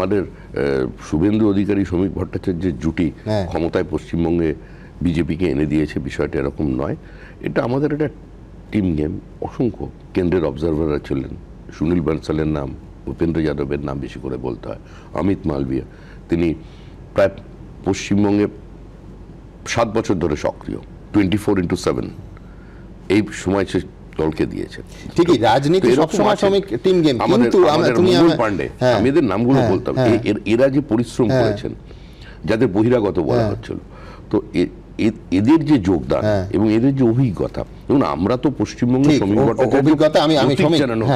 আমাদের শুভেন্দু অধিকারী শ্রমিক ভট্টাচার্যের জুটি ক্ষমতায় পশ্চিমবঙ্গে বিজেপিকে এনে দিয়েছে, বিষয়টা এরকম নয়। এটা আমাদের একটা টিম গেম। অসংখ্য কেন্দ্রের অবজারভাররা ছিলেন, সুনীল বানসালের নাম, ভূপেন্দ্র যাদবের নাম বেশি করে বলতে হয়, অমিত মালভিয়া, তিনি প্রায় পশ্চিমবঙ্গে 7 বছর ধরে সক্রিয়, 24/7 এই সময় সে দলকে দিয়েছে। ঠিকই, রাজনীতি সবসময় শ্রমিক টিম গেম। কিন্তু তুমি পান্ডে, আমি এদের নামগুলো বলতাম, এরা যে পরিশ্রম করেছেন, যাদের বহিরাগত বলা হচ্ছিল, তো এদের যে যোগদান এবং এদের যে অভিজ্ঞতা, এবং আমরা তো পশ্চিমবঙ্গের অভিজ্ঞতা আমি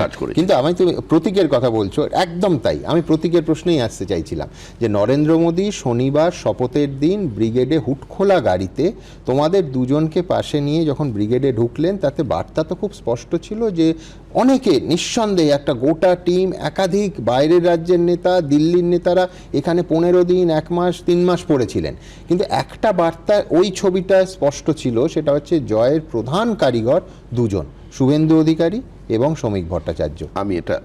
কাজ করি। কিন্তু আমি তুমি প্রতীকের কথা বলছো, একদম তাই। আমি প্রতীকের প্রশ্নেই আসতে চাইছিলাম যে নরেন্দ্র মোদী শনিবার শপথের দিন ব্রিগেডে হুটখোলা গাড়িতে তোমাদের দুজনকে পাশে নিয়ে যখন ব্রিগেডে ঢুকলেন, তাতে বার্তা তো খুব স্পষ্ট ছিল যে অনেকে নিঃসন্দেহে একটা গোটা টিম, একাধিক বাইরের রাজ্যের নেতা, দিল্লির নেতারা এখানে 15 দিন, 1 মাস, 3 মাস পড়েছিলেন। কিন্তু একটা বার্তা ওই ছবিটা স্পষ্ট ছিল, সেটা হচ্ছে জয়ের প্রধান কারিগর দুজন, শুভেন্দু অধিকারী এবং শ্রমিক ভট্টাচার্য। আমি এটা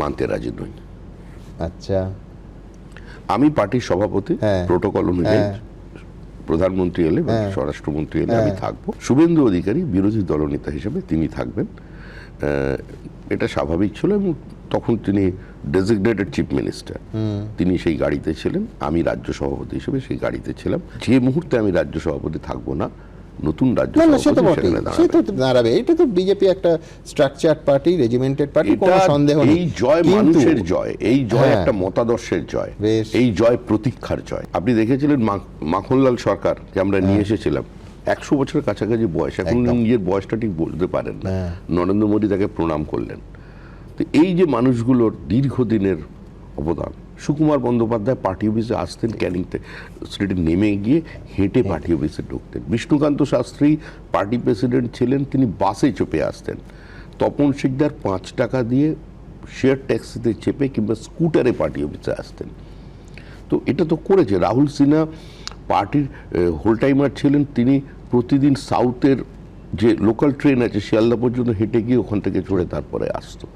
মানতে রাজি নই। আচ্ছা, আমি পার্টির সভাপতি, প্রোটোকল অনুযায়ী প্রধানমন্ত্রী এলে বা স্বরাষ্ট্রমন্ত্রী এলে আমি থাকবো। শুভেন্দু অধিকারী বিরোধী দলনেতা হিসেবে তিনি থাকবেন, এটা স্বাভাবিক ছিল। এবং তখন তিনি ডেজিগনেটেড চিফ মিনিস্টার, তিনি সেই গাড়িতে ছিলেন, আমি রাজ্য সভাপতি হিসেবে সেই গাড়িতে ছিলাম। যে মুহূর্তে আমি রাজ্য সভাপতি থাকবো না, নতুন রাজ্য সভাপতি দাঁড়াবে। এটা তো বিজেপি একটা স্ট্রাকচার্ড পার্টি, রেজিমেন্টেড পার্টি, কোনো সন্দেহ নেই। এই জয় মানুষের জয়, এই জয় একটা মতাদর্শের জয়, এই জয় প্রতীক্ষার জয়। আপনি দেখেছিলেন মাখনলাল সরকার যে আমরা নিয়ে এসেছিলাম, 100 বছরের কাছাকাছি বয়স, এখন নিজের বয়সটা ঠিক বলতে পারেন না। নরেন্দ্র মোদী তাকে প্রণাম করলেন। তো এই যে মানুষগুলোর দীর্ঘদিনের অবদান। সুকুমার বন্দ্যোপাধ্যায় পার্টি অফিসে আসতেন, ক্যানিং স্ট্রিটে নেমে গিয়ে হেঁটে পার্টি অফিসে ঢুকতেন। বিষ্ণুকান্ত শাস্ত্রী পার্টি প্রেসিডেন্ট ছিলেন, তিনি বাসে চেপে আসতেন। তপন শিকদার 5 টাকা দিয়ে শেয়ার ট্যাক্সিতে চেপে কিংবা স্কুটারে পার্টি অফিসে আসতেন। তো এটা তো করেছে। রাহুল সিনহা পার্টির হোল টাইমার ছিলেন, তিনি প্রতিদিন সাউথের যে লোকাল ট্রেন আছে শিয়ালদা পর্যন্ত হেঁটে গিয়ে ওখান থেকে চড়ে তারপরে আসতো।